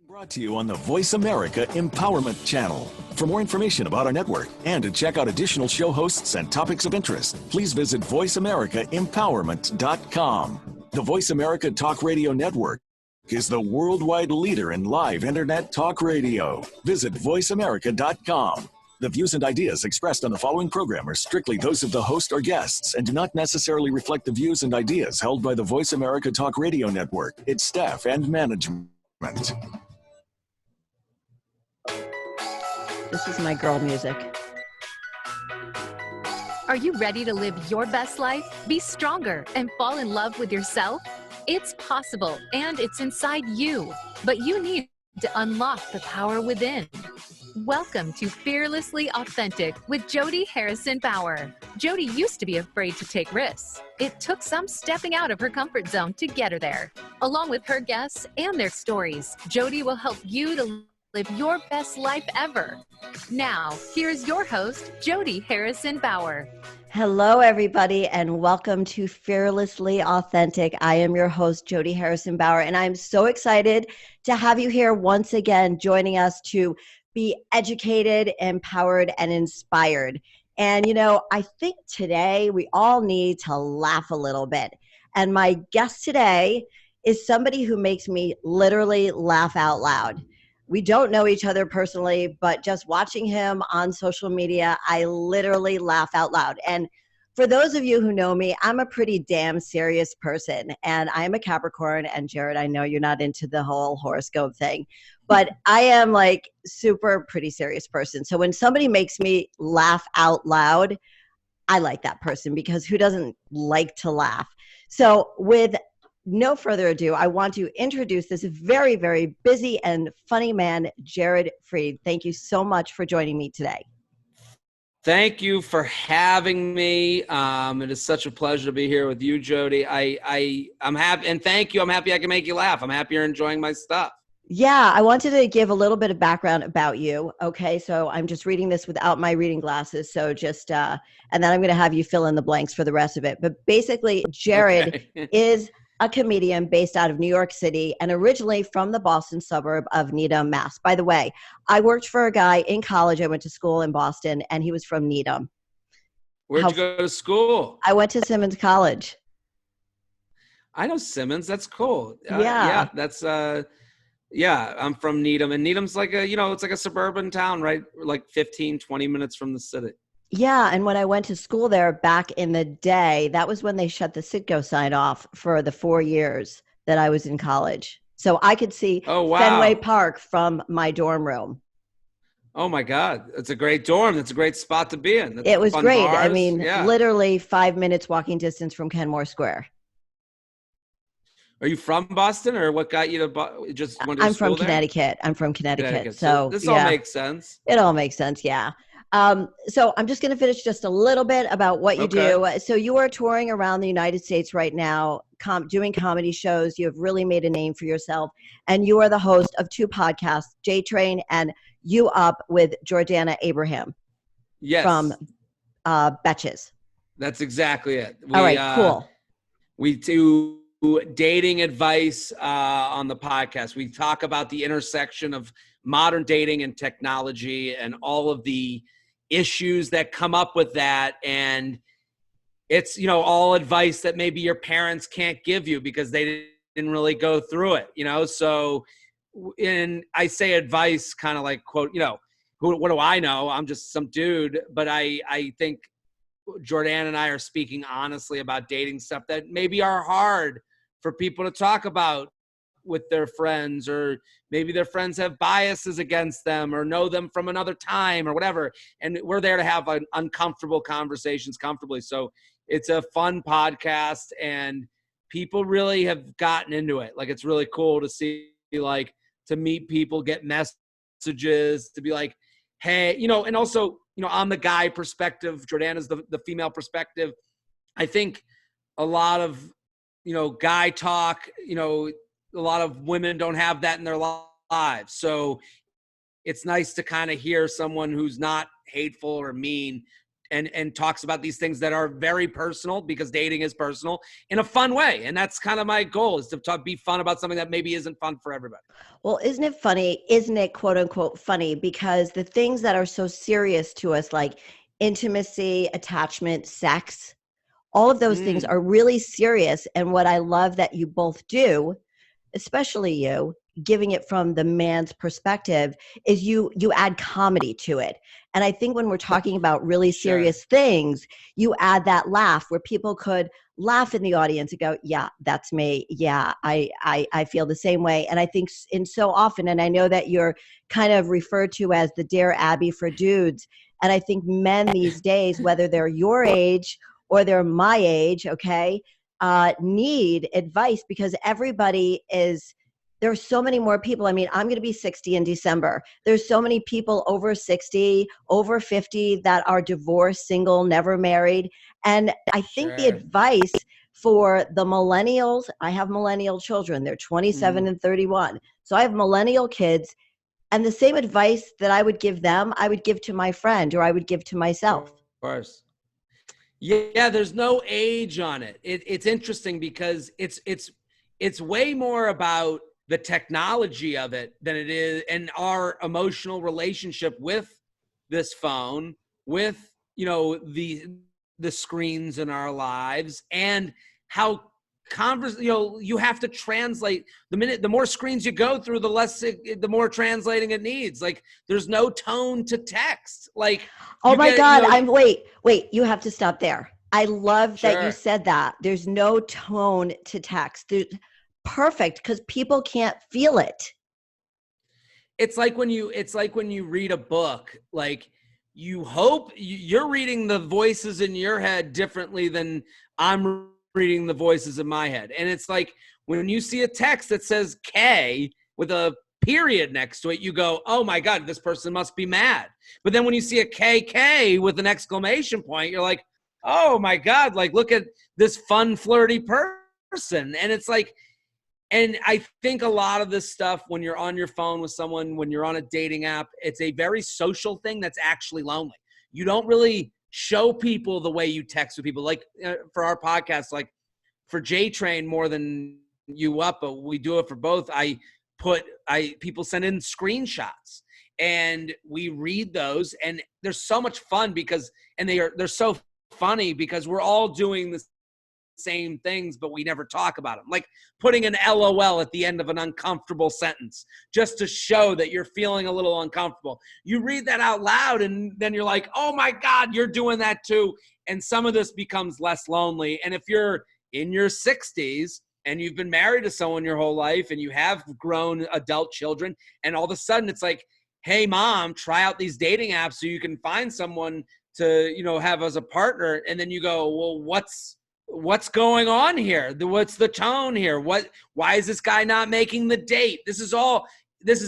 Brought to you on the Voice America Empowerment Channel. For more information about our network and to check out additional show hosts and topics of interest, please visit voiceamericaempowerment.com. The Voice America Talk Radio Network is the worldwide leader in live internet talk radio. Visit voiceamerica.com. The views and ideas expressed on the following program are strictly those of the host or guests and do not necessarily reflect the views and ideas held by the Voice America Talk Radio Network, its staff, and management. This is my girl music. Are you ready to live your best life, be stronger, and fall in love with yourself? It's possible, and it's inside you, but you need to unlock the power within. Welcome to Fearlessly Authentic with Jodi Harrison Bauer. Jodi used to be afraid to take risks. It took some stepping out of her comfort zone to get her there. Along with her guests and their stories, Jodi will help you to live your best life ever. Now, here's your host, Jodi Harrison Bauer. Hello, everybody, and welcome to Fearlessly Authentic. I am your host, Jodi Harrison Bauer, and I'm so excited to have you here once again, joining us to be educated, empowered, and inspired. And, you know, I think today we all need to laugh a little bit. And my guest today is somebody who makes me literally laugh out loud. We don't know each other personally, but just watching him on social media, I literally laugh out loud. And for those of you who know me, I'm a pretty damn serious person, and I am a Capricorn. And Jared, I know you're not into the whole horoscope thing, but I am like super pretty serious person. So when somebody makes me laugh out loud, I like that person, because who doesn't like to laugh? So with no further ado, I want to introduce this very, very busy and funny man, Jared Freid. Thank you so much for joining me today. Thank you for having me. It is such a pleasure to be here with you, Jodi. I'm happy, and thank you. I'm happy I can make you laugh. I'm happy you're enjoying my stuff. Yeah, I wanted to give a little bit of background about you. Okay, so I'm just reading this without my reading glasses. So just, and then I'm going to have you fill in the blanks for the rest of it. But basically, Jared is a comedian based out of New York City and originally from the Boston suburb of Needham, Mass. By the way, I worked for a guy in college. I went to school in Boston, and he was from Needham. Where'd you go to school? I went to Simmons College. I know Simmons. That's cool. Yeah. That's I'm from Needham, and Needham's like it's like a suburban town, right? Like 15, 20 minutes from the city. Yeah, and when I went to school there back in the day, that was when they shut the Citgo sign off for the 4 years that I was in college. So I could see Fenway Park from my dorm room. Oh my God, it's a great dorm. That's a great spot to be in. That's it was great. Bars. I mean, literally 5 minutes walking distance from Kenmore Square. Are you from Boston, or what got you to just went to I'm school from Connecticut. I'm from Connecticut. So this all makes sense. It all makes sense. Yeah. So I'm just going to finish just a little bit about what you do. So you are touring around the United States right now, doing comedy shows. You have really made a name for yourself, and you are the host of 2 podcasts, J Train and You Up with Jordana Abraham. Yes. From Betches. That's exactly it. All right, cool. We do dating advice on the podcast. We talk about the intersection of modern dating and technology and all of the issues that come up with that. And it's, all advice that maybe your parents can't give you because they didn't really go through it, So, and I say advice kind of like, quote, what do I know? I'm just some dude. But I think Jordan and I are speaking honestly about dating stuff that maybe are hard for people to talk about with their friends, or maybe their friends have biases against them or know them from another time or whatever. And we're there to have uncomfortable conversations comfortably. So it's a fun podcast, and people really have gotten into it. Like, it's really cool to see, like, to meet people, get messages, to be like, hey, and also, on the guy perspective, Jordan is the female perspective. I think a lot of, guy talk, a lot of women don't have that in their lives. So it's nice to kind of hear someone who's not hateful or mean and talks about these things that are very personal, because dating is personal, in a fun way. And that's kind of my goal, is to be fun about something that maybe isn't fun for everybody. Well, isn't it funny? Isn't it quote unquote funny? Because the things that are so serious to us, like intimacy, attachment, sex, all of those things are really serious. And what I love that you both do, especially you, giving it from the man's perspective, is you add comedy to it. And I think when we're talking about really serious things, you add that laugh where people could laugh in the audience and go, yeah, that's me. Yeah, I feel the same way. And I think in so often, and I know that you're kind of referred to as the Dear Abbey for dudes. And I think men these days, whether they're your age or they're my age, okay, need advice, because everybody is, there's so many more people. I mean, I'm going to be 60 in December. There's so many people over 60, over 50 that are divorced, single, never married. And I think the advice for the millennials, I have millennial children. They're 27 and 31. So I have millennial kids. And the same advice that I would give them, I would give to my friend, or I would give to myself. Of course. Yeah, there's no age on it. It's interesting because it's way more about the technology of it than it is, and our emotional relationship with this phone, with, you know, the screens in our lives, and how you have to translate. The more screens you go through, the more translating it needs. Like, there's no tone to text. Like, oh my God, wait, you have to stop there. I love that you said that. There's no tone to text. Perfect, because people can't feel it. It's like when you read a book, like, you hope you're reading the voices in your head differently than I'm reading the voices in my head. And it's like when you see a text that says K with a period next to it, you go, oh my God, this person must be mad. But then when you see a KK with an exclamation point, you're like, oh my God, like, look at this fun, flirty person. And it's like, and I think a lot of this stuff, when you're on your phone with someone, when you're on a dating app, it's a very social thing that's actually lonely. You don't really show people the way you text with people. Like, for our podcast, like for J-Train more than you up, but we do it for both. People send in screenshots and we read those, and they're so much fun because they're so funny because we're all doing the same things, but we never talk about them. Like putting an LOL at the end of an uncomfortable sentence just to show that you're feeling a little uncomfortable. You read that out loud and then you're like, oh my God, you're doing that too. And some of this becomes less lonely. And if you're in your 60s and you've been married to someone your whole life and you have grown adult children, and all of a sudden it's like, hey mom, try out these dating apps so you can find someone to, have as a partner. And then you go, well, what's going on here? What's the tone here? Why is this guy not making the date? This is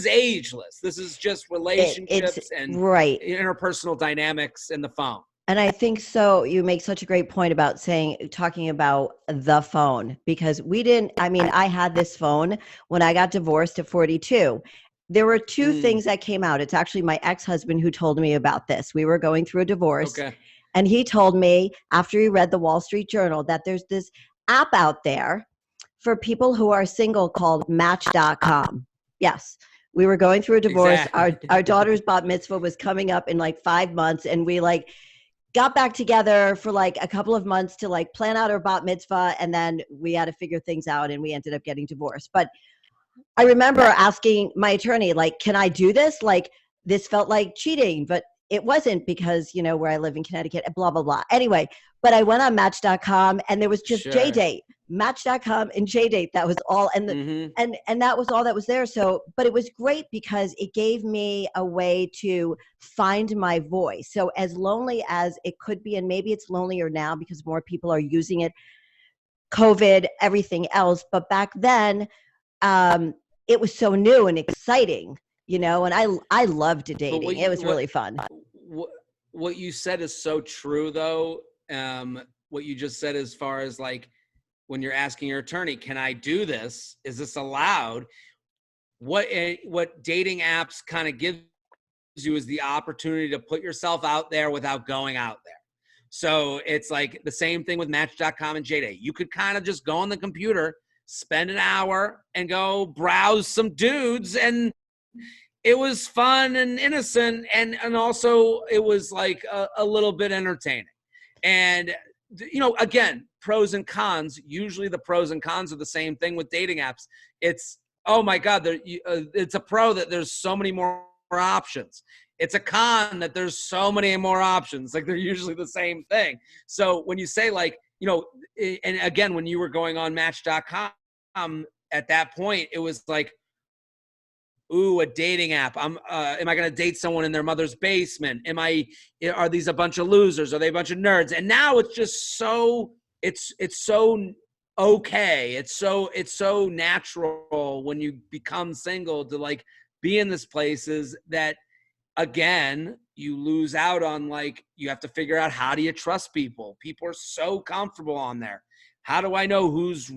ageless. This is just relationships and interpersonal dynamics in the phone. And I think so. You make such a great point about talking about the phone, because I had this phone when I got divorced at 42. There were two things that came out. It's actually my ex-husband who told me about this. We were going through a divorce. Okay. And he told me, after he read the Wall Street Journal, that there's this app out there for people who are single called Match.com. Yes. We were going through a divorce. Exactly. Our daughter's bat mitzvah was coming up in like 5 months. And we got back together for like a couple of months to plan out our bat mitzvah. And then we had to figure things out and we ended up getting divorced. But I remember asking my attorney, can I do this? This felt like cheating, but it wasn't, because, where I live in Connecticut, blah, blah, blah. Anyway, but I went on Match.com and there was just J-Date, Match.com and J-Date. That was all. And and that was all that was there. So, but it was great because it gave me a way to find my voice. So as lonely as it could be, and maybe it's lonelier now because more people are using it, COVID, everything else. But back then, it was so new and exciting. And I loved dating. It was really fun. What you said is so true, though. What you just said, as far as when you're asking your attorney, can I do this? Is this allowed? What dating apps kind of gives you is the opportunity to put yourself out there without going out there. So it's like the same thing with Match.com and JDate. You could kind of just go on the computer, spend an hour, and go browse some dudes, and it was fun and innocent, and also it was like a little bit entertaining. And again, pros and cons. Usually the pros and cons are the same thing with dating apps. It's, oh my God, it's a pro that there's so many more options. It's a con that there's so many more options. Like, they're usually the same thing. So when you say, like, and again, when you were going on Match.com, at that point, it was like, ooh, a dating app. Am I going to date someone in their mother's basement? Are these a bunch of losers? Are they a bunch of nerds? And now it's just so, it's so okay. It's so natural when you become single to, like, be in this places that, again, you lose out on, like, you have to figure out, how do you trust people? People are so comfortable on there. How do I know who's,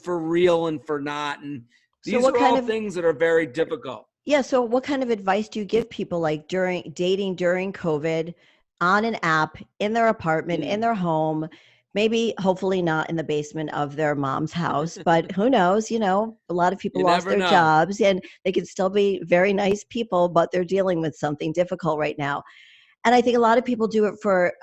for real and for not? And these are all things that are very difficult. Yeah. So what kind of advice do you give people, like, dating during COVID, on an app, in their apartment, in their home, maybe hopefully not in the basement of their mom's house, but who knows, a lot of people lost their jobs, and they can still be very nice people, but they're dealing with something difficult right now. And I think a lot of people do it for,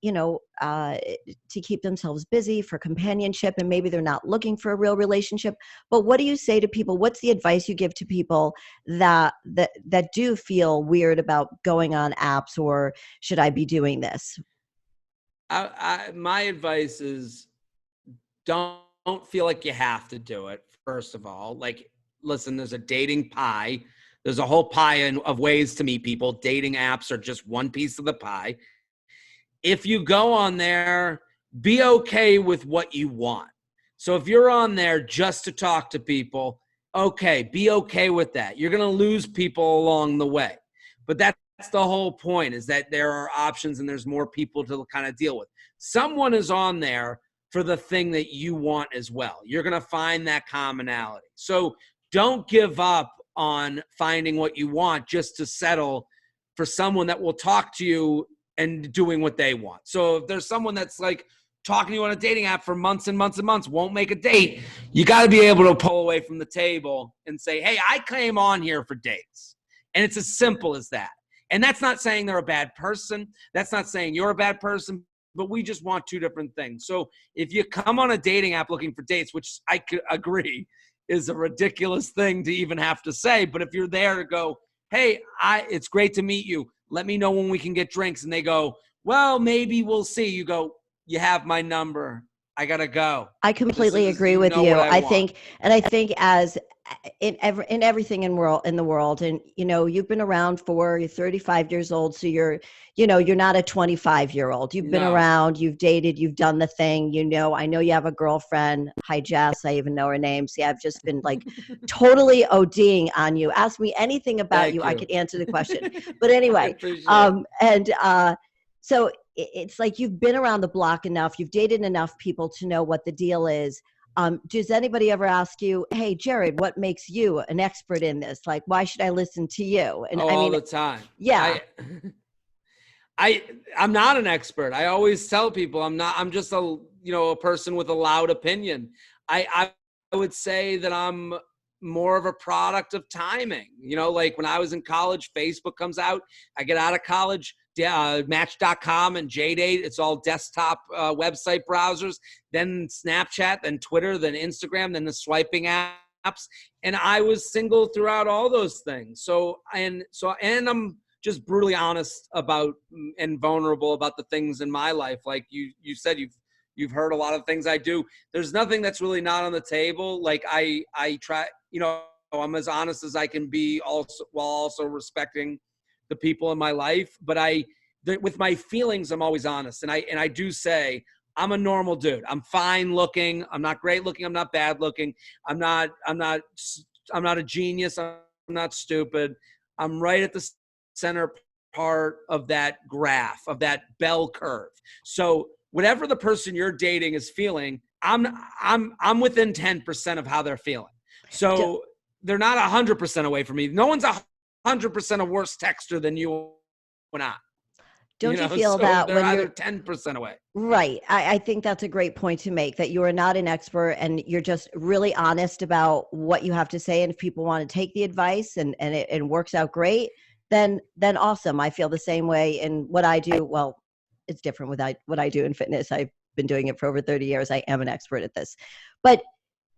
to keep themselves busy, for companionship, and maybe they're not looking for a real relationship. But what do you say to people? What's the advice you give to people that do feel weird about going on apps, or should I be doing this? My advice is, don't feel like you have to do it. First of all, like, listen, there's a dating pie. There's a whole pie of ways to meet people. Dating apps are just one piece of the pie. If you go on there, be okay with what you want. So if you're on there just to talk to people, okay, be okay with that. You're going to lose people along the way. But that's the whole point, is that there are options and there's more people to kind of deal with. Someone is on there for the thing that you want as well. You're going to find that commonality. So don't give up on finding what you want just to settle for someone that will talk to you and doing what they want. So if there's someone that's, like, talking to you on a dating app for months and months and months, won't make a date, you got to be able to pull away from the table and say, hey, I came on here for dates. And it's as simple as that. And that's not saying they're a bad person. That's not saying you're a bad person, but we just want two different things. So if you come on a dating app looking for dates, which I could agree is a ridiculous thing to even have to say, but if you're there to go, hey, it's great to meet you, let me know when we can get drinks. And they go, well, maybe we'll see. You go, you have my number. I got to go. I completely agree with you. I think as in everything in the world, and, you've been around you're 35 years old. So you're not a 25-year-old. You've been around, you've dated, you've done the thing, I know you have a girlfriend. Hi, Jess. I even know her name. See, I've just been, like, totally ODing on you. Ask me anything about you. I could answer the question. But anyway, so it's like, you've been around the block enough. You've dated enough people to know what the deal is. Does anybody ever ask you, hey, Jared, what makes you an expert in this? Like, why should I listen to you? And all the time. Yeah. I'm not an expert. I always tell people I'm just a person with a loud opinion. I would say that I'm more of a product of timing. Like, when I was in college, Facebook comes out. I get out of college, Match.com and JDate, it's all desktop website browsers, then Snapchat, then Twitter, then Instagram, then the swiping apps. And I was single throughout all those things. So I'm just brutally honest about and vulnerable about the things in my life. Like you said, you've heard a lot of things I do. There's nothing that's really not on the table. Like I try, I'm as honest as I can be, also while also respecting the people in my life. But with my feelings, I'm always honest. And I do say, I'm a normal dude. I'm fine looking. I'm not great looking. I'm not bad looking. I'm not a genius. I'm not stupid. I'm right at the center part of that graph, of that bell curve. So whatever the person you're dating is feeling, I'm within 10% of how they're feeling. So they're not 100% away from me. No one's 100% a worse texter than you and I. don't you feel so that they're when either you're 10% away. right? I think that's a great point to make, that you are not an expert and you're just really honest about what you have to say. And if people want to take the advice and it works out great, then awesome. I feel the same way in what I do. Well, it's different with what I do in fitness. I've been doing it for over 30 years. I am an expert at this. But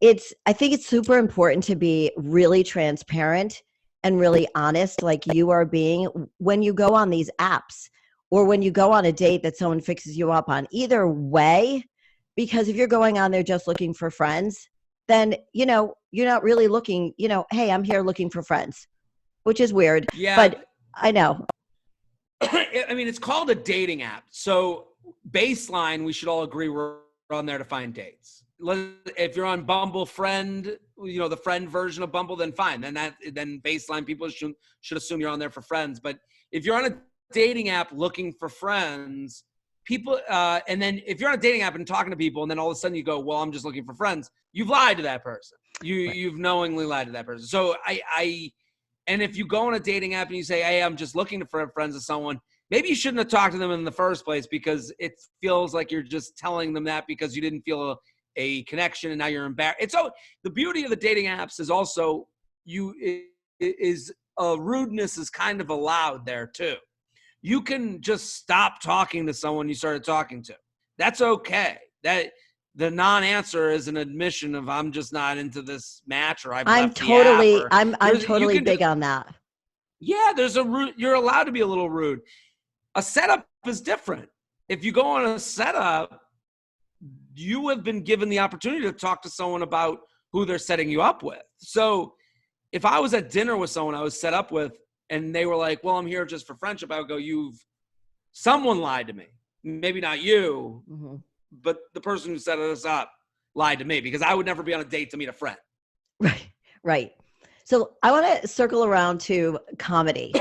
I think it's super important to be really transparent and really honest, like you are being when you go on these apps or when you go on a date that someone fixes you up on. Either way, because if you're going on there just looking for friends, then, you're not really looking, hey, I'm here looking for friends, which is weird. Yeah. But I know. I mean, it's called a dating app. So baseline, we should all agree we're on there to find dates. If you're on Bumble Friend, the friend version of Bumble, then fine. Then baseline, people should assume you're on there for friends. But if you're on a dating app looking for friends, people, and then if you're on a dating app and talking to people, and then all of a sudden you go, well, I'm just looking for friends, you've lied to that person. You've knowingly lied to that person. So and if you go on a dating app and you say, hey, I'm just looking for friends with someone, maybe you shouldn't have talked to them in the first place, because it feels like you're just telling them that because you didn't feel a connection and now you're embarrassed. So the beauty of the dating apps is also rudeness is kind of allowed there too. You can just stop talking to someone you started talking to. That's okay. That the non-answer is an admission of I'm just not into this match, or I'm totally big on that. Yeah, you're allowed to be a little rude. A setup is different. If you go on a setup, you have been given the opportunity to talk to someone about who they're setting you up with. So if I was at dinner with someone I was set up with and they were like, well, I'm here just for friendship, I would go, someone lied to me. Maybe not you, but the person who set us up lied to me, because I would never be on a date to meet a friend. Right. So I want to circle around to comedy.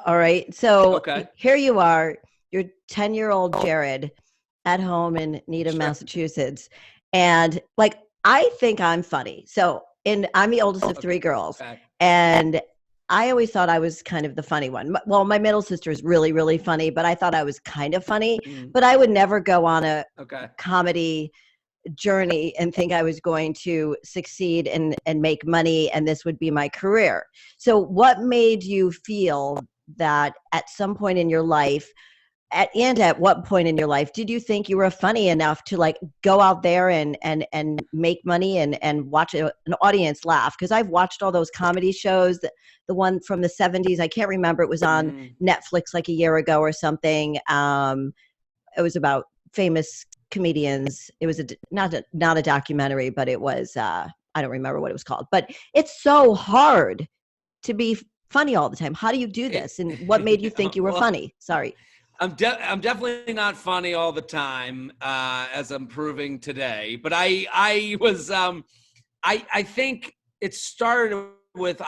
All right. So Here you are, you're 10-year-old Jared at home in Needham, Massachusetts. And I think I'm funny. So I'm the oldest of three girls. And I always thought I was kind of the funny one. Well, my middle sister is really, really funny, but I thought I was kind of funny. But I would never go on a comedy journey and think I was going to succeed and make money and this would be my career. So what made you feel that at some point in your life, at what point in your life did you think you were funny enough to go out there and make money and watch an audience laugh? Because I've watched all those comedy shows, the one from the 70s. I can't remember. It was on Netflix a year ago or something. It was about famous comedians. It was not a documentary, but it was I don't remember what it was called. But it's so hard to be funny all the time. How do you do this? And what made you think you were funny? Sorry. I'm definitely not funny all the time, as I'm proving today. But I was I think it started with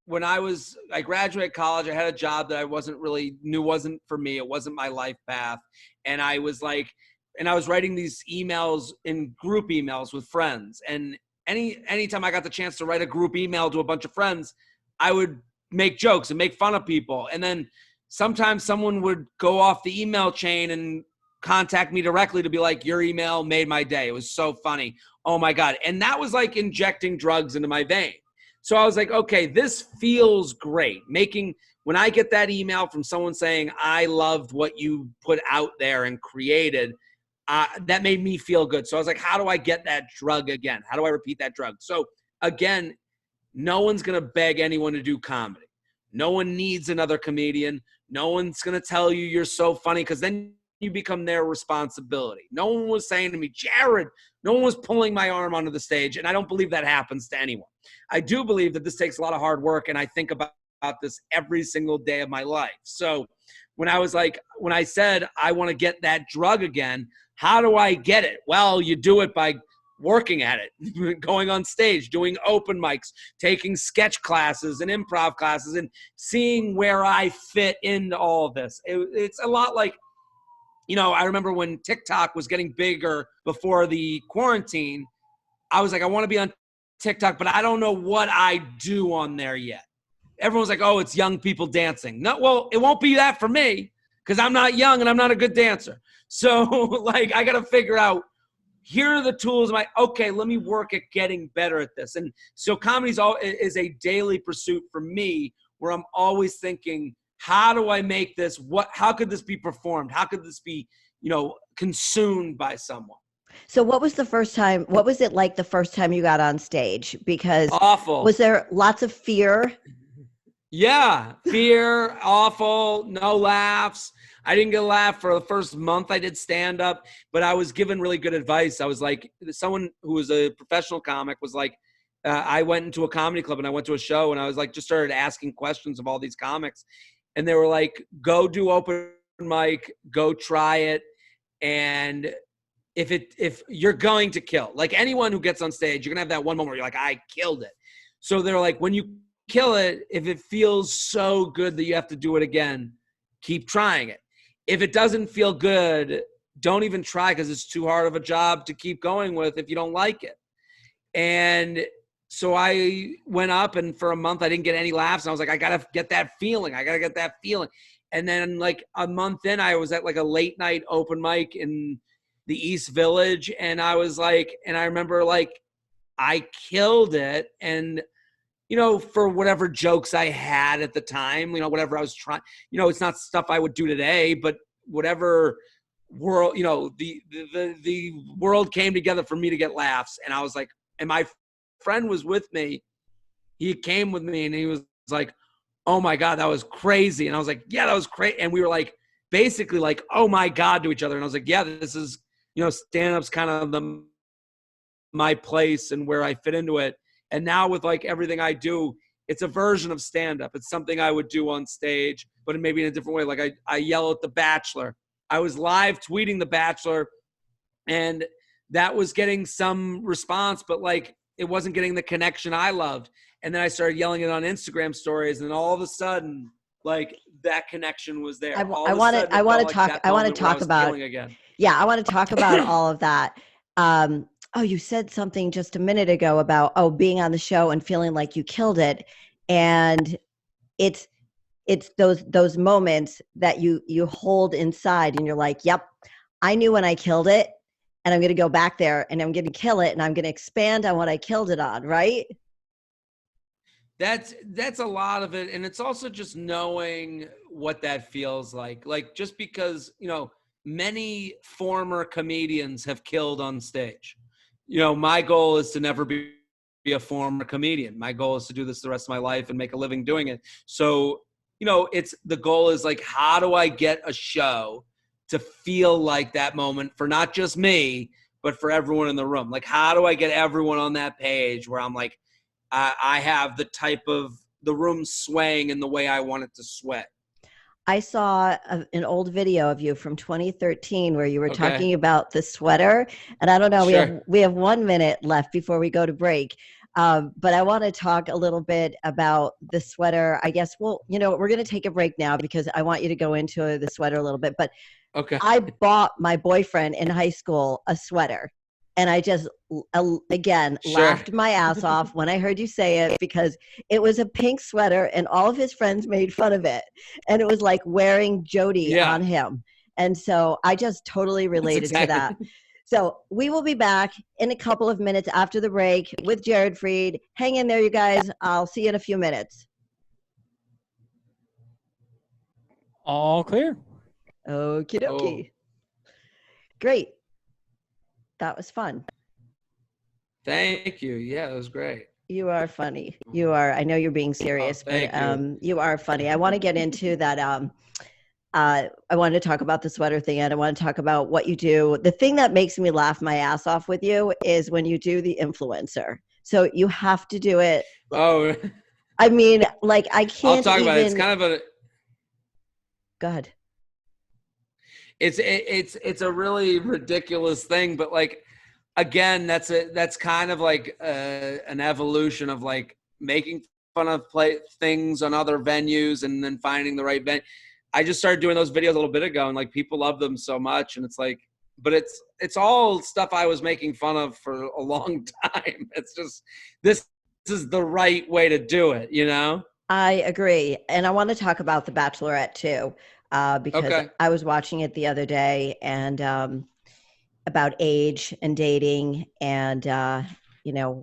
when I graduated college. I had a job that I wasn't for me. It wasn't my life path, and I was writing these emails in group emails with friends. And anytime I got the chance to write a group email to a bunch of friends, I would make jokes and make fun of people. And then sometimes someone would go off the email chain and contact me directly to be like, your email made my day. It was so funny. Oh my God. And that was like injecting drugs into my vein. So I was like, okay, this feels great. When I get that email from someone saying, I loved what you put out there and created, that made me feel good. So I was like, how do I get that drug again? How do I repeat that drug? So again, no one's going to beg anyone to do comedy. No one needs another comedian. No one's going to tell you you're so funny, because then you become their responsibility. No one was saying to me, Jared, no one was pulling my arm onto the stage. And I don't believe that happens to anyone. I do believe that this takes a lot of hard work. And I think about this every single day of my life. So when I said, I want to get that drug again, how do I get it? Well, you do it by working at it, going on stage, doing open mics, taking sketch classes and improv classes, and seeing where I fit into all of this. It's a lot like, I remember when TikTok was getting bigger before the quarantine, I was like, I want to be on TikTok, but I don't know what I do on there yet. Everyone's like, oh, it's young people dancing. No, well, it won't be that for me. because I'm not young and I'm not a good dancer. So like, I got to figure out, here are the tools. Okay, let me work at getting better at this. And so comedy is a daily pursuit for me, where I'm always thinking, how do I make this? How could this be performed? How could this be, consumed by someone? So what was it like the first time you got on stage? Because awful. Was there lots of fear? Yeah, fear, awful, no laughs. I didn't get a laugh for the first month I did stand up, but I was given really good advice. I was like, someone who was a professional comic was like, I went into a comedy club and I went to a show and I was like, just started asking questions of all these comics. And they were like, go do open mic, go try it. And if you're going to kill, like anyone who gets on stage, you're gonna have that one moment where you're like, I killed it. So they're like, when you kill it, if it feels so good that you have to do it again, keep trying it. If it doesn't feel good, don't even try, because it's too hard of a job to keep going with if you don't like it. And so I went up, and for a month I didn't get any laughs. And I was like, I gotta get that feeling. And then like a month in, I was at like a late night open mic in the East Village, and I was like, and I remember like I killed it. And for whatever jokes I had at the time, whatever I was trying, it's not stuff I would do today, but whatever world, the world came together for me to get laughs. And I was like, and my friend was with me. He came with me and he was like, oh my God, that was crazy. And I was like, yeah, that was great. And we were like, basically like, oh my God to each other. And I was like, yeah, this is, stand-up's kind of my place and where I fit into it. And now with like everything I do, it's a version of stand-up. It's something I would do on stage, but maybe in a different way. Like I yell at The Bachelor. I was live tweeting The Bachelor, and that was getting some response, but like it wasn't getting the connection I loved. And then I started yelling it on Instagram stories, and all of a sudden, like that connection was there. I want to talk about all of that. Oh, you said something just a minute ago about being on the show and feeling like you killed it, and it's those moments that you hold inside, and you're like, yep, I knew when I killed it, and I'm going to go back there and I'm going to kill it, and I'm going to expand on what I killed it on, right? That's a lot of it. And it's also just knowing what that feels like. Like, just because, many former comedians have killed on stage. My goal is to never be a former comedian. My goal is to do this the rest of my life and make a living doing it. So, the goal is like, how do I get a show to feel like that moment for not just me, but for everyone in the room? Like, how do I get everyone on that page where I'm like, I have the type of the room swaying in the way I want it to sway? I saw an old video of you from 2013 where you were talking about the sweater, and I don't know, Sure. we have 1 minute left before we go to break. But I want to talk a little bit about the sweater. I guess, we're going to take a break now because I want you to go into the sweater a little bit. But okay, I bought my boyfriend in high school a sweater, and I just, again, laughed my ass off when I heard you say it, because it was a pink sweater and all of his friends made fun of it. And it was like wearing Jodi on him. And so I just totally related to that. So we will be back in a couple of minutes after the break with Jared Freid. Hang in there, you guys. I'll see you in a few minutes. All clear. Okie dokie. Great. That was fun. Thank you. Yeah, it was great. You are funny. You are. I know you're being serious, but you are funny. I want to get into that. I wanted to talk about the sweater thing, and I want to talk about what you do. The thing that makes me laugh my ass off with you is when you do the influencer. So you have to do it. Oh, I mean, like, I can't. I'll talk about it. It's kind of a. Go ahead. It's a really ridiculous thing, but like, again, that's kind of like an evolution of like making fun of things on other venues and then finding the right venue. I just started doing those videos a little bit ago, and like people love them so much, and it's like, but it's all stuff I was making fun of for a long time. It's just, this is the right way to do it, I agree. And I want to talk about The Bachelorette too. because I was watching it the other day, and about age and dating and,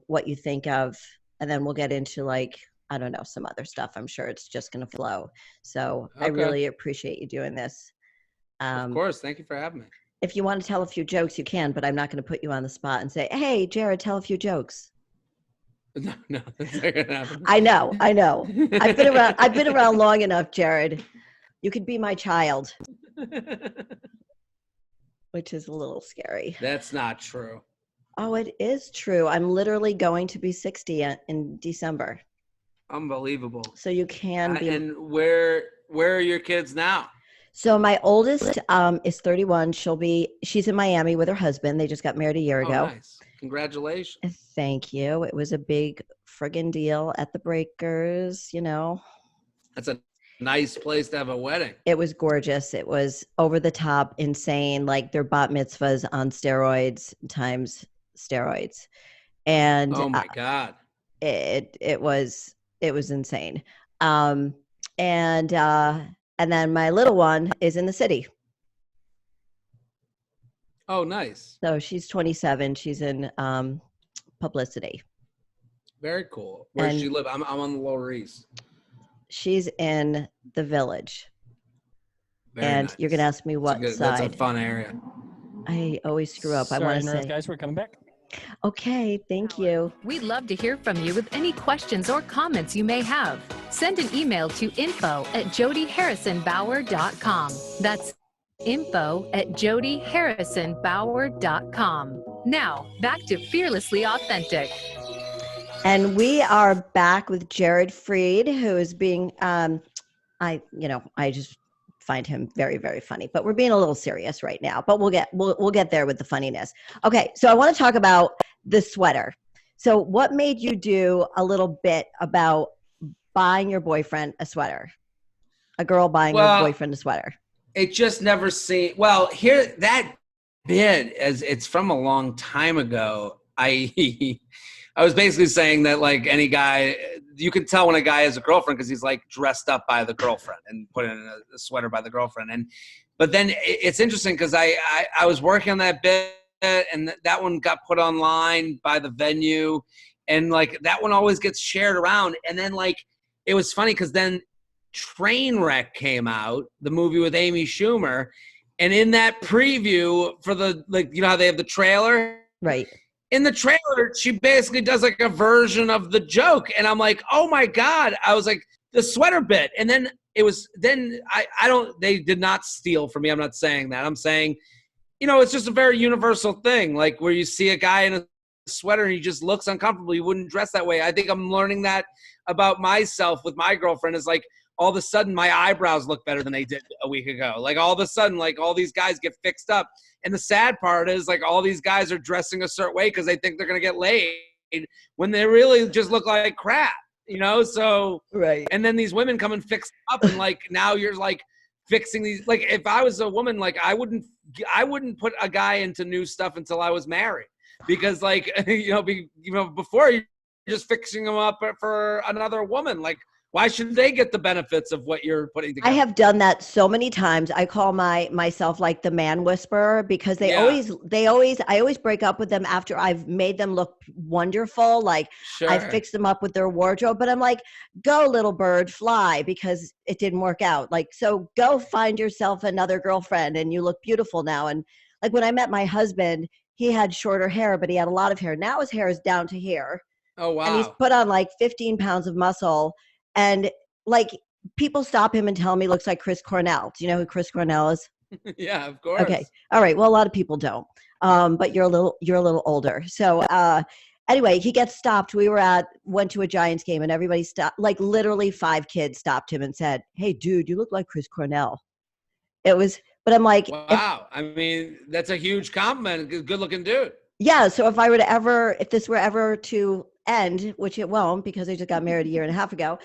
what you think of. And then we'll get into I don't know, some other stuff. I'm sure it's just going to flow. So I really appreciate you doing this. Of course. Thank you for having me. If you want to tell a few jokes, you can, but I'm not going to put you on the spot and say, hey, Jared, tell a few jokes. No, that's not going to happen. I know. I've been around long enough, Jared. You could be my child. Which is a little scary. That's not true. Oh, it is true. I'm literally going to be 60 in December. Unbelievable. So you can be. And where are your kids now? So my oldest is 31. She's in Miami with her husband. They just got married a year ago. Nice. Congratulations. Thank you. It was a big friggin' deal at the Breakers, That's a nice place to have a wedding. It was gorgeous. It was over the top, insane, like their bat mitzvahs on steroids times steroids. And oh my God. It was insane. And then my little one is in the city. Oh, nice. So she's 27. She's in publicity. Very cool. Where does she live? I'm on the Lower East. She's in the Village. Very nice. You're going to ask me what side. That's a fun area. I always screw up. Sorry, I want to say. guys, we're coming back. Okay, thank you. We'd love to hear from you with any questions or comments you may have. Send an email to info@jodiharrisonbauer.com. That's info@jodiharrisonbauer.com. Now, back to Fearlessly Authentic. And we are back with Jared Freid, who is being, I just find him very, very funny, but we're being a little serious right now, but we'll get there with the funniness. Okay. So I want to talk about the sweater. So what made you do a little bit about buying your boyfriend a sweater, a girl buying her boyfriend a sweater? It just never seemed, here, that bit, as it's from a long time ago, I was basically saying that any guy, you can tell when a guy has a girlfriend because he's dressed up by the girlfriend and put in a sweater by the girlfriend. But then it's interesting because I was working on that bit and that one got put online by the venue, and that one always gets shared around. And then it was funny because then Trainwreck came out, the movie with Amy Schumer, and in that preview for the how they have the trailer, right? In the trailer, she basically does a version of the joke. And I'm like, oh my God. I was like, the sweater bit. And then they did not steal from me. I'm not saying that. I'm saying, it's just a very universal thing. Where you see a guy in a sweater and he just looks uncomfortable. You wouldn't dress that way. I think I'm learning that about myself with my girlfriend is all of a sudden my eyebrows look better than they did a week ago. All of a sudden, all these guys get fixed up. And the sad part is all these guys are dressing a certain way because they think they're going to get laid when they really just look like crap, So, right. And then these women come and fix up and now you're fixing these, if I was a woman, I wouldn't put a guy into new stuff until I was married because before you're just fixing them up for another woman. Why should they get the benefits of what you're putting together? I have done that so many times. I call myself the man whisperer because I always break up with them after I've made them look wonderful. Sure. I fixed them up with their wardrobe, but I'm go little bird, fly, because it didn't work out. So go find yourself another girlfriend and you look beautiful now. And when I met my husband, he had shorter hair, but he had a lot of hair. Now his hair is down to here. Oh, wow. And he's put on 15 pounds of muscle. And people stop him and tell him he looks like Chris Cornell. Do you know who Chris Cornell is? Yeah, of course. Okay. All right. Well, a lot of people don't. But you're a little older. So anyway, he gets stopped. We went to a Giants game and everybody stopped. Literally 5 kids stopped him and said, "Hey, dude, you look like Chris Cornell." But I'm wow. That's a huge compliment. Good looking dude. Yeah. So if this were ever to end, which it won't because they just got married a year and a half ago,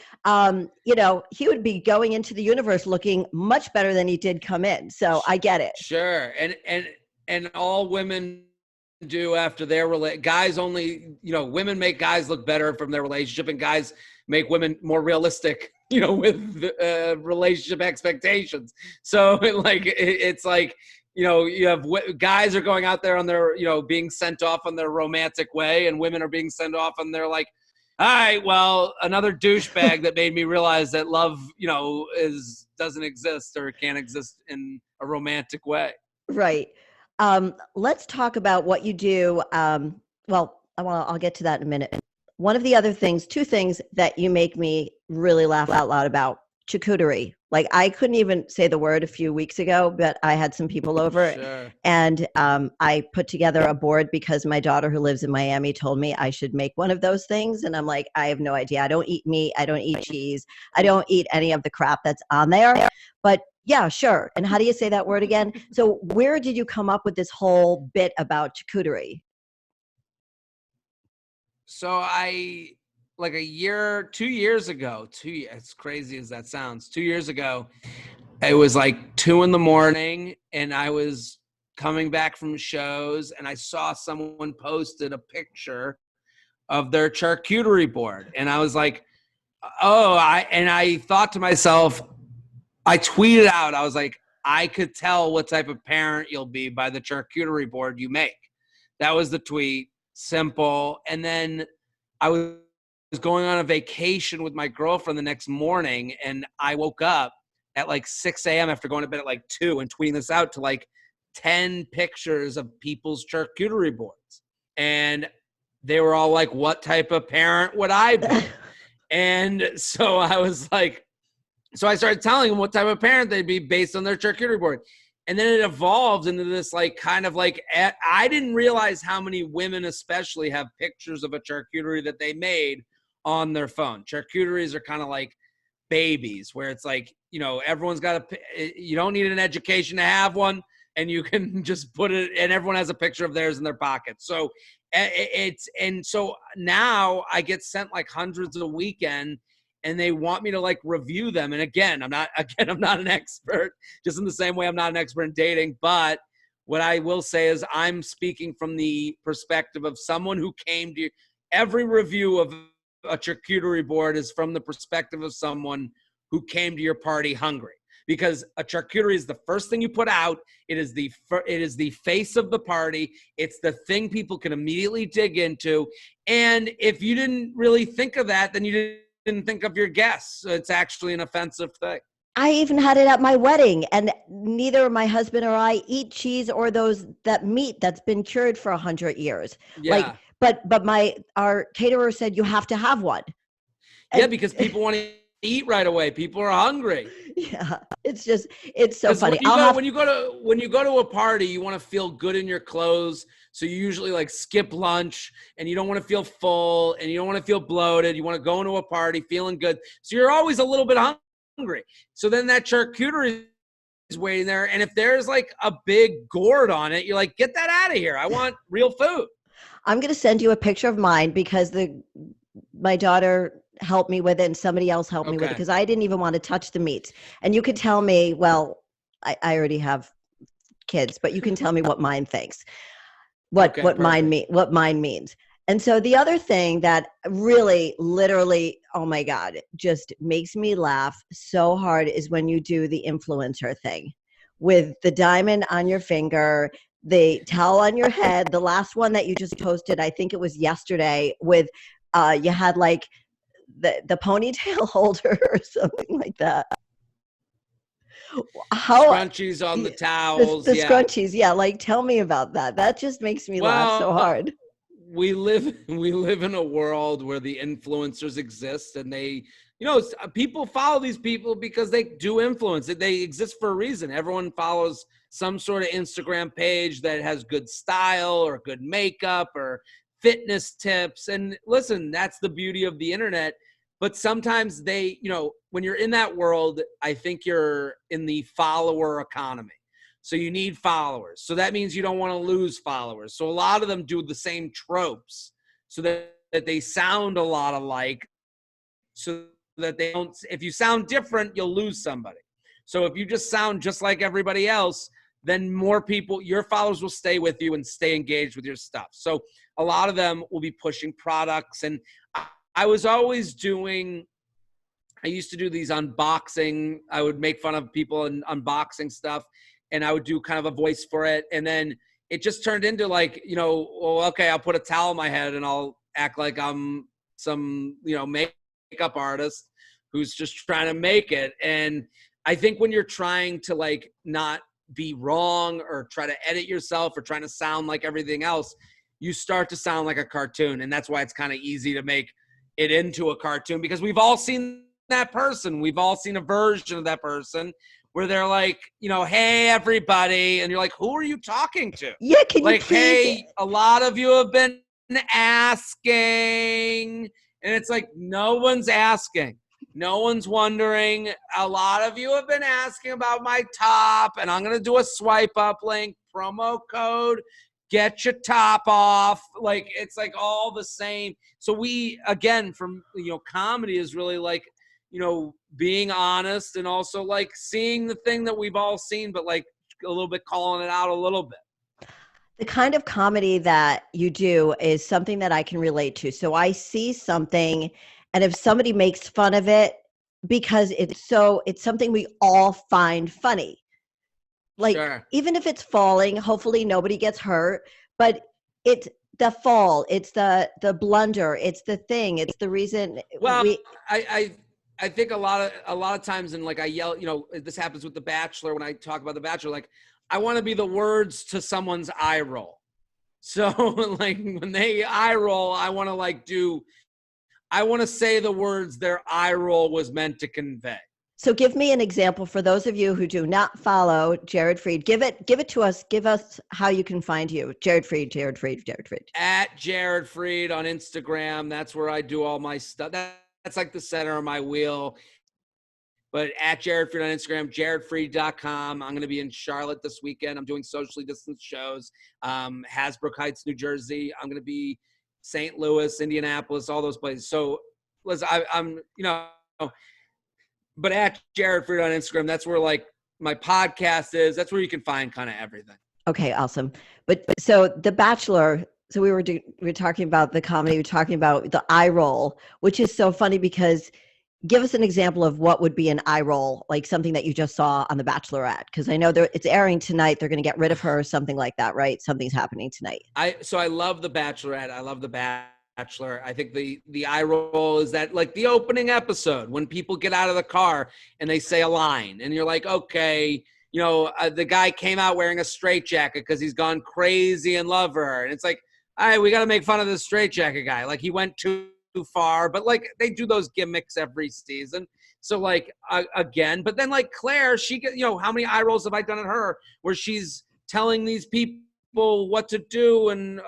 he would be going into the universe looking much better than he did come in. So I get it. Sure. And all women do after their guys only, women make guys look better from their relationship and guys make women more realistic with relationship expectations. So it's like, you have guys are going out there on their, being sent off on their romantic way, and women are being sent off on their like, all right, well, another douchebag that made me realize that love, doesn't exist or can't exist in a romantic way. Right. Let's talk about what you do. I'll get to that in a minute. One of the other things, two things that you make me really laugh out loud about: charcuterie. Like, I couldn't even say the word a few weeks ago, but I had some people over. Sure. And I put together a board because my daughter, who lives in Miami, told me I should make one of those things. And I'm like, I have no idea. I don't eat meat. I don't eat cheese. I don't eat any of the crap that's on there. But yeah, sure. And how do you say that word again? So where did you come up with this whole bit about charcuterie? So like 2 years ago, as crazy as that sounds, 2 years ago, it was like 2 a.m. and I was coming back from shows, and I saw someone posted a picture of their charcuterie board. And I was like, I thought to myself, I tweeted out, I was like, I could tell what type of parent you'll be by the charcuterie board you make. That was the tweet. Simple. And then I was going on a vacation with my girlfriend the next morning, and I woke up at like 6 a.m. after going to bed at like 2 and tweeting this out to like 10 pictures of people's charcuterie boards. And they were all like, what type of parent would I be? And so I was like, so I started telling them what type of parent they'd be based on their charcuterie board. And then it evolved into this like kind of like, I didn't realize how many women especially have pictures of a charcuterie that they made on their phone. Charcuteries are kind of like babies, where it's like, everyone's got you don't need an education to have one, and you can just put it, and everyone has a picture of theirs in their pocket. So so now I get sent like hundreds a weekend, and they want me to like review them. And again, I'm not an expert, just in the same way I'm not an expert in dating. But what I will say is I'm speaking from the perspective of someone who came to you. Every review of a charcuterie board is from the perspective of someone who came to your party hungry, because a charcuterie is the first thing you put out. It is the face of the party. It's the thing people can immediately dig into. And if you didn't really think of that, then you didn't think of your guests. So it's actually an offensive thing. I even had it at my wedding, and neither my husband or I eat cheese or that meat that's been cured for 100 years. Yeah. But our caterer said you have to have one. Yeah, because people want to eat right away. People are hungry. Yeah, it's so funny. When you go to a party, you want to feel good in your clothes. So you usually like skip lunch, and you don't want to feel full, and you don't want to feel bloated. You want to go into a party feeling good. So you're always a little bit hungry. So then that charcuterie is waiting there. And if there's like a big gourd on it, you're like, get that out of here. I want real food. I'm going to send you a picture of mine because my daughter helped me with it, and somebody else helped me with it, because I didn't even want to touch the meat. And you could tell me, well, I already have kids, but you can tell me what mine thinks, what mine means. And so the other thing that really, literally, oh my God, just makes me laugh so hard is when you do the influencer thing with the diamond on your finger, the towel on your head. The last one that you just posted, I think it was yesterday, with you had like the ponytail holder or something like that. Scrunchies on the towels. The scrunchies, yeah. Like, tell me about that. That just makes me laugh so hard. We live in a world where the influencers exist, and they, people follow these people because they do influence. They exist for a reason. Everyone follows some sort of Instagram page that has good style or good makeup or fitness tips. And listen, that's the beauty of the internet. But sometimes they, when you're in that world, I think you're in the follower economy. So you need followers. So that means you don't want to lose followers. So a lot of them do the same tropes so that they sound a lot alike, so that they don't, if you sound different, you'll lose somebody. So if you just sound just like everybody else, then more people, your followers will stay with you and stay engaged with your stuff. So a lot of them will be pushing products. And I was always doing, I used to do these unboxing. I would make fun of people and unboxing stuff, and I would do kind of a voice for it. And then it just turned into like, well, okay, I'll put a towel on my head and I'll act like I'm some, makeup artist who's just trying to make it. And I think when you're trying to like not be wrong or try to edit yourself or trying to sound like everything else, you start to sound like a cartoon. And that's why it's kind of easy to make it into a cartoon, because we've all seen that person. We've all seen a version of that person where they're like, hey, everybody. And you're like, who are you talking to? Yeah, can you like, please? hey, a lot of you have been asking. And it's like, no one's asking. No one's wondering. A lot of you have been asking about my top, and I'm going to do a swipe up link, promo code, get your top off. Like, it's like all the same. So we, again, from, comedy is really like, being honest and also like seeing the thing that we've all seen, but like a little bit calling it out a little bit. The kind of comedy that you do is something that I can relate to. So I see something, and if somebody makes fun of it, because it's something we all find funny. Like, Sure. Even if it's falling, hopefully nobody gets hurt, but it's the fall, it's the blunder, it's the thing, it's the reason. Well, I think a lot of times, and like I yell, this happens with The Bachelor when I talk about The Bachelor, like I want to be the words to someone's eye roll. So like when they eye roll, I want to say the words their eye roll was meant to convey. So give me an example for those of you who do not follow Jared Freid. Give it to us. Give us how you can find you. Jared Freid. At Jared Freid on Instagram. That's where I do all my stuff. That's like the center of my wheel. But at Jared Freid on Instagram, jaredfreid.com. I'm going to be in Charlotte this weekend. I'm doing socially distanced shows. Hasbrook Heights, New Jersey. I'm going to be St. Louis, Indianapolis, all those places. So listen, I'm but at Jared Freid on Instagram, that's where like my podcast is. That's where you can find kind of everything. Okay, awesome. But so The Bachelor, so we were talking about the comedy, we're talking about the eye roll, which is so funny because give us an example of what would be an eye roll, like something that you just saw on The Bachelorette, because I know it's airing tonight. They're going to get rid of her or something like that, right? Something's happening tonight. So I love The Bachelorette. I love The Bachelor. I think the eye roll is that like the opening episode when people get out of the car and they say a line and you're like, okay, the guy came out wearing a straitjacket because he's gone crazy and love her. And it's like, all right, we got to make fun of this straitjacket guy. Like he went too far, but like they do those gimmicks every season. So like again, but then like Claire, she get, how many eye rolls have I done at her where she's telling these people what to do and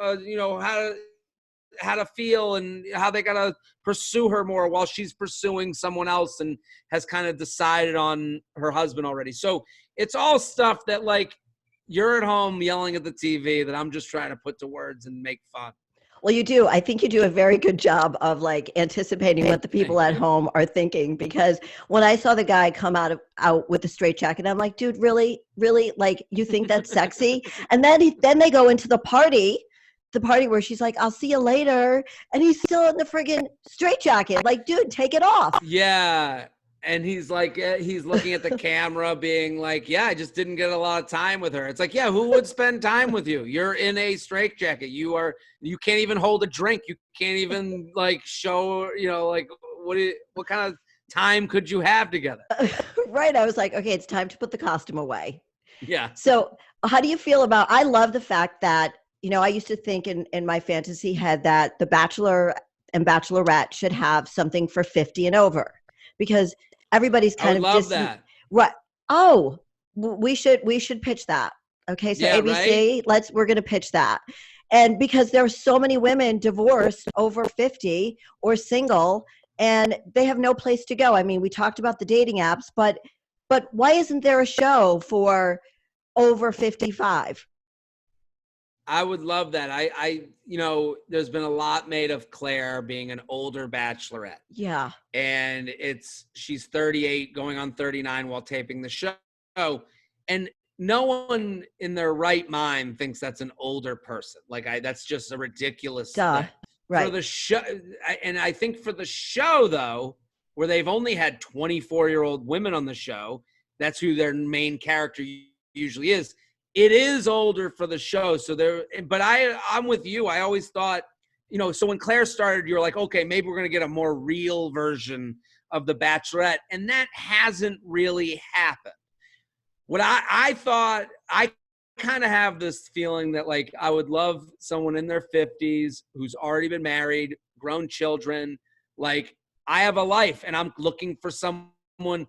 how to feel and how they got to pursue her more while she's pursuing someone else and has kind of decided on her husband already. So it's all stuff that like you're at home yelling at the TV that I'm just trying to put to words and make fun. Well, you do. I think you do a very good job of like anticipating what the people at home are thinking, because when I saw the guy come out with the straitjacket, I'm like, dude, really? Like, you think that's sexy? And then they go into the party where she's like, I'll see you later. And he's still in the friggin' straitjacket. Like, dude, take it off. Yeah. And he's like, he's looking at the camera being like, yeah, I just didn't get a lot of time with her. It's like, yeah, who would spend time with you? You're in a straitjacket. You can't even hold a drink. You can't even like show, like what kind of time could you have together? Right. I was like, okay, it's time to put the costume away. Yeah. So how do you feel about, I love the fact that, I used to think in my fantasy head that The Bachelor and Bachelorette should have something for 50 and over, because everybody's kind of love that. Right. Oh, we should pitch that. Okay. So yeah, ABC, right? we're going to pitch that. And because there are so many women divorced over 50 or single, and they have no place to go. I mean, we talked about the dating apps, but why isn't there a show for over 55? I would love that. There's been a lot made of Claire being an older bachelorette. Yeah. And she's 38 going on 39 while taping the show. And no one in their right mind thinks that's an older person. That's just a ridiculous thing. Right. For the show. And I think for the show though, where they've only had 24-year-old women on the show. That's who their main character usually is. It is older for the show. So but I'm with you. I always thought, so when Claire started, you're like, okay, maybe we're going to get a more real version of The Bachelorette. And that hasn't really happened. What I thought, I kind of have this feeling that like I would love someone in their 50s who's already been married, grown children. Like I have a life and I'm looking for someone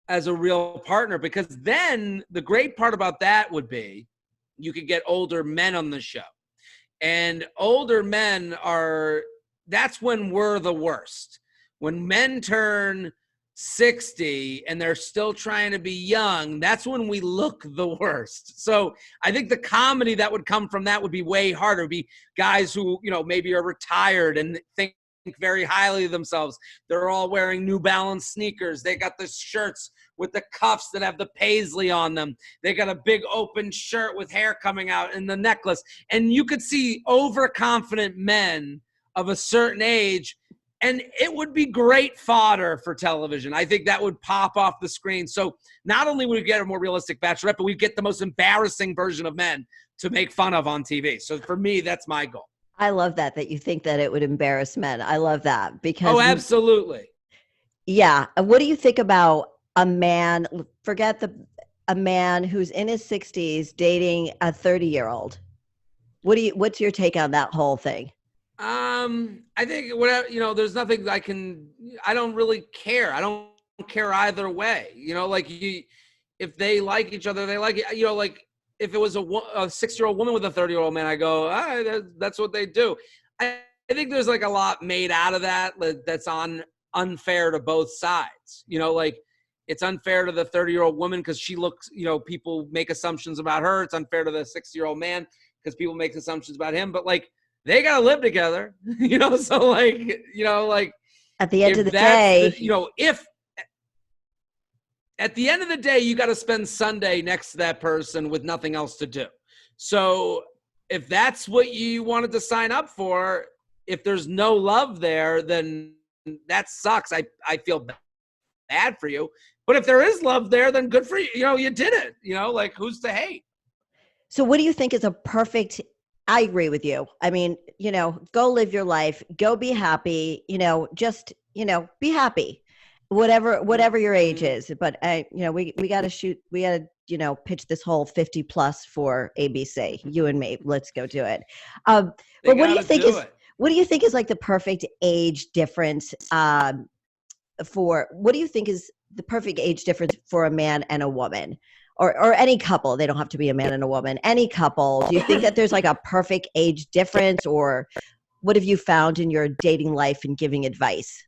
as a real partner, because then the great part about that would be you could get older men on the show. And older men that's when we're the worst. When men turn 60 and they're still trying to be young, that's when we look the worst. So I think the comedy that would come from that would be way harder. It would be guys who, maybe are retired and think very highly of themselves. They're all wearing New Balance sneakers. They got the shirts with the cuffs that have the paisley on them. They got a big open shirt with hair coming out and the necklace. And you could see overconfident men of a certain age, and it would be great fodder for television. I think that would pop off the screen. So not only would we get a more realistic Bachelorette, but we'd get the most embarrassing version of men to make fun of on TV. So for me, that's my goal. I love that you think that it would embarrass men. I love that because absolutely. Yeah. What do you think about a man, a man who's in his 60s dating a 30-year-old? What's your take on that whole thing? I think whatever, there's nothing I don't really care. I don't care either way. If they like each other, they like it. Like if it was a 6-year-old woman with a 30-year-old man, I go, that's what they do. I think there's like a lot made out of that's unfair to both sides. Like it's unfair to the 30-year-old woman because she looks, people make assumptions about her. It's unfair to the 60-year-old man because people make assumptions about him. But like, they got to live together, so like, at the end of the day, if at the end of the day, you got to spend Sunday next to that person with nothing else to do. So if that's what you wanted to sign up for, if there's no love there, then that sucks. I feel bad for you. But if there is love there, then good for you. You did it, like who's to hate? So what do you think is a perfect, I agree with you. I mean, go live your life, go be happy, just, be happy, whatever your age is. But we got to pitch this whole 50 plus for ABC, you and me, let's go do it. But what do you think is like the perfect age difference what do you think is the perfect age difference for a man and a woman? Or any couple, they don't have to be a man and a woman, any couple. Do you think that there's like a perfect age difference, or what have you found in your dating life and giving advice?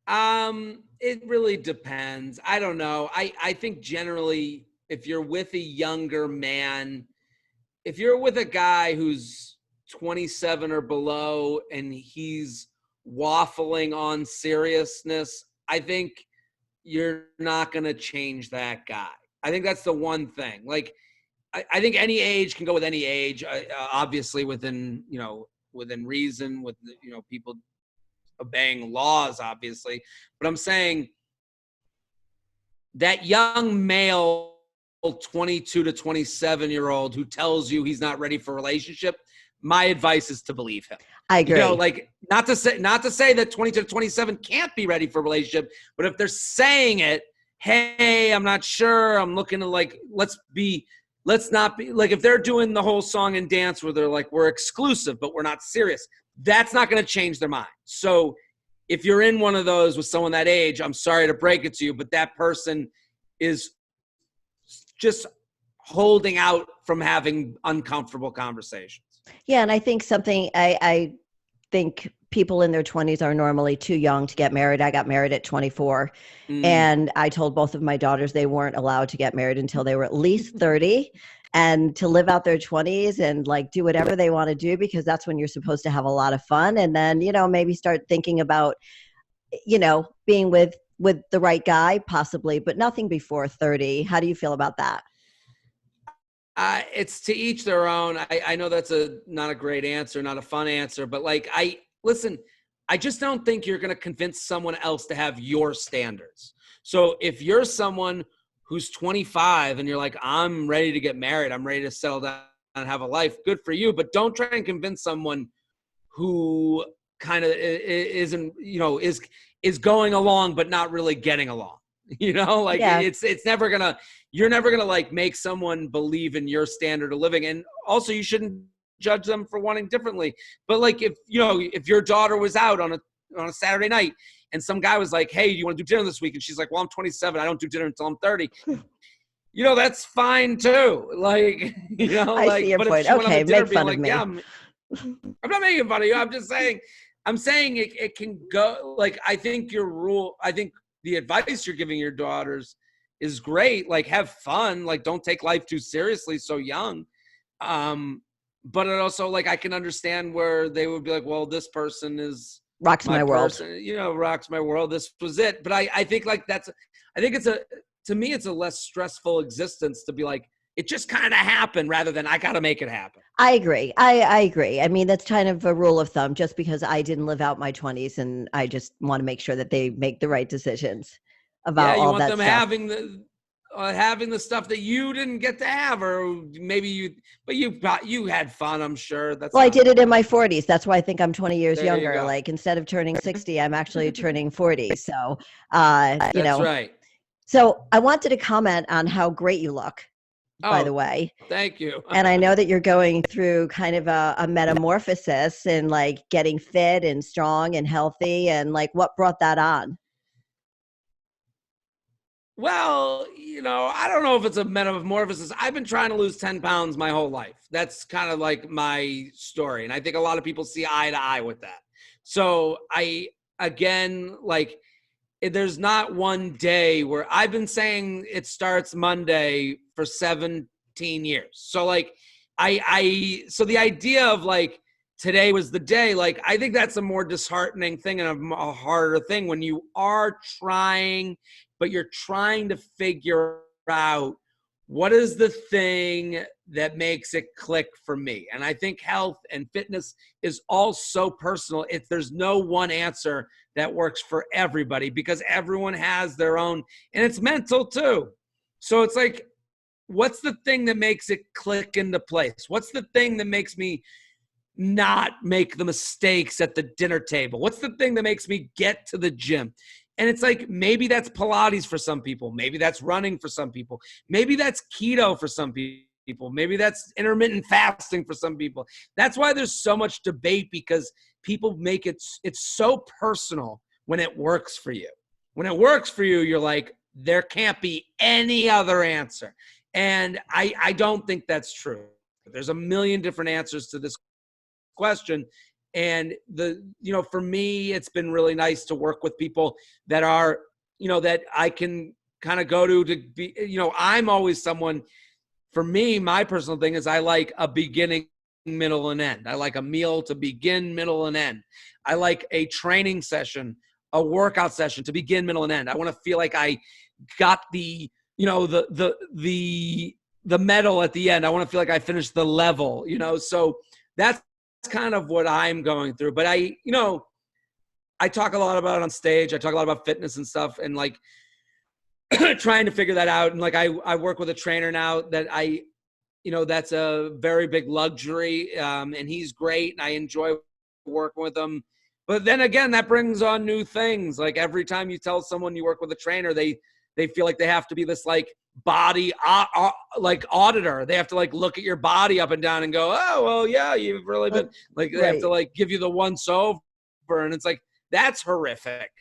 It really depends. I don't know. I think generally if you're with a younger man, if you're with a guy who's 27 or below and he's waffling on seriousness, I think you're not going to change that guy. I think that's the one thing. Like, I think any age can go with any age, obviously within reason, with, people obeying laws, obviously. But I'm saying that young male, 22 to 27-year-old who tells you he's not ready for a relationship, my advice is to believe him. I agree. Like not to say that 22 to 27 can't be ready for a relationship, but if they're saying it, hey, I'm not sure, I'm looking to let's not be like, if they're doing the whole song and dance where they're like, we're exclusive, but we're not serious, that's not going to change their mind. So if you're in one of those with someone that age, I'm sorry to break it to you, but that person is just holding out from having uncomfortable conversations. Yeah. And I think I think people in their 20s are normally too young to get married. I got married at 24 and I told both of my daughters they weren't allowed to get married until they were at least 30 and to live out their 20s and like do whatever they want to do, because that's when you're supposed to have a lot of fun. And then, maybe start thinking about, being with the right guy possibly, but nothing before 30. How do you feel about that? It's to each their own. I know that's not a great answer, not a fun answer, but like, I I just don't think you're going to convince someone else to have your standards. So if you're someone who's 25 and you're like, I'm ready to get married, I'm ready to settle down and have a life, good for you. But don't try and convince someone who kind of isn't, is going along, but not really getting along. It's never gonna, you're never gonna like make someone believe in your standard of living. And also you shouldn't judge them for wanting differently. But like, if your daughter was out on a Saturday night and some guy was like, hey, do you want to do dinner this week? And she's like, well, I'm 27. I don't do dinner until I'm 30. That's fine too. Like, I see your point. Okay, make fun of me. Yeah, I'm not making fun of you. I'm just saying, it can go, like, I think the advice you're giving your daughters is great. Like, have fun. Like, don't take life too seriously so young. But it also, like, I can understand where they would be like, well, this person is rocks my world. Rocks my world. This was it. But I think like to me, it's a less stressful existence to be like, it just kind of happened rather than I got to make it happen. I agree. I agree. I mean, that's kind of a rule of thumb, just because I didn't live out my 20s, and I just want to make sure that they make the right decisions about all that stuff. You want them having the stuff that you didn't get to have, or maybe you had fun, I'm sure. I did it in my 40s. That's why I think I'm 20 years younger. You like, instead of turning 60, I'm actually turning 40. So, that's right. So I wanted to comment on how great you look, by the way. Thank you. And I know that you're going through kind of a metamorphosis and like getting fit and strong and healthy, and like, what brought that on? Well, I don't know if it's a metamorphosis. I've been trying to lose 10 pounds my whole life. That's kind of like my story. And I think a lot of people see eye to eye with that. So there's not one day where I've been saying it starts Monday for 17 years. So like, so the idea of like, today was the day, like, I think that's a more disheartening thing and a harder thing when you are trying, but you're trying to figure out what is the thing that makes it click for me. And I think health and fitness is all so personal. There's no one answer that works for everybody, because everyone has their own, and it's mental too. So it's like, what's the thing that makes it click into place? What's the thing that makes me not make the mistakes at the dinner table? What's the thing that makes me get to the gym? And it's like, maybe that's Pilates for some people. Maybe that's running for some people. Maybe that's keto for some people. Maybe that's intermittent fasting for some people. That's why there's so much debate, because people make it's so personal when it works for you. When it works for you, you're like, there can't be any other answer. And I don't think that's true. There's a million different answers to this question. And for me, it's been really nice to work with people that are, that I can kind of go to be, I'm always someone, for me, my personal thing is I like a beginning, middle, and end. I like a meal to begin, middle, and end. I like a training session, a workout session to begin, middle, and end. I want to feel like I got the medal at the end. I want to feel like I finished the level, so that's kind of what I'm going through. But I talk a lot about it on stage. I talk a lot about fitness and stuff, and like trying to figure that out. And like, I work with a trainer now that that's a very big luxury. And he's great, and I enjoy working with him. But then again, that brings on new things. Like, every time you tell someone you work with a trainer, they feel like they have to be this like body like auditor. They have to like look at your body up and down and go, oh, well, yeah, you've really been like, they have to like give you the once over. And it's like, that's horrific.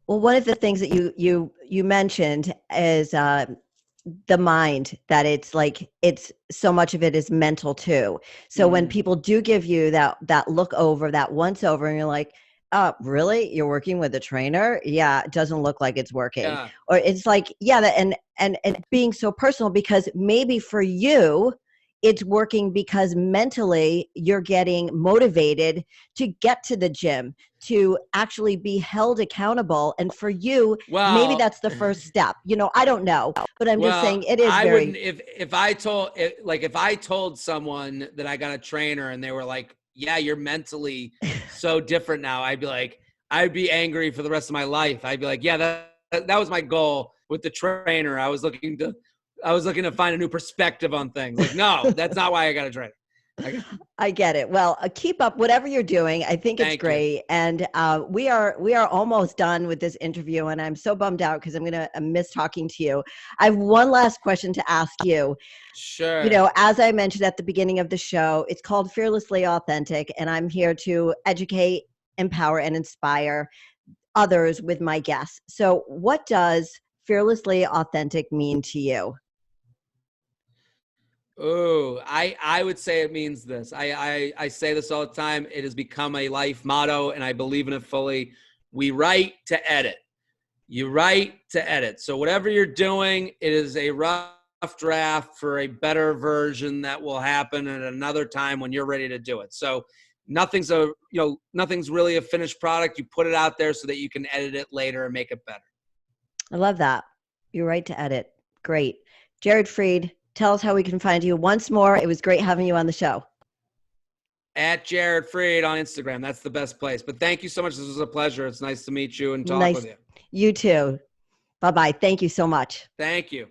Well, one of the things that you mentioned is the mind, that it's like, it's so much of it is mental too. So when people do give you that look over, that once over, and you're like, really? You're working with a trainer? Yeah, it doesn't look like it's working. Yeah. Or it's like, and being so personal, because maybe for you, it's working because mentally you're getting motivated to get to the gym, to actually be held accountable. And for you, maybe that's the first step. I don't know, but I'm just saying it is if I told someone that I got a trainer and they were like, yeah, you're mentally so different now, I'd be like, I'd be angry for the rest of my life. I'd be like, yeah, that was my goal with the trainer. I was looking to find a new perspective on things. Like, no, that's not why I got a trainer. I get it. Well, keep up whatever you're doing. I think it's great. And we are almost done with this interview, and I'm so bummed out because I'm going to miss talking to you. I have one last question to ask you. Sure. You know, as I mentioned at the beginning of the show, it's called Fearlessly Authentic, and I'm here to educate, empower, and inspire others with my guests. So what does Fearlessly Authentic mean to you? Oh, I would say it means this. I say this all the time. It has become a life motto, and I believe in it fully. We write to edit. You write to edit. So whatever you're doing, it is a rough draft for a better version that will happen at another time when you're ready to do it. So nothing's really a finished product. You put it out there so that you can edit it later and make it better. I love that. You're right to edit. Great. Jared Freid, tell us how we can find you once more. It was great having you on the show. At Jared Freid on Instagram. That's the best place. But thank you so much. This was a pleasure. It's nice to meet you and talk with you. You too. Bye-bye. Thank you so much. Thank you.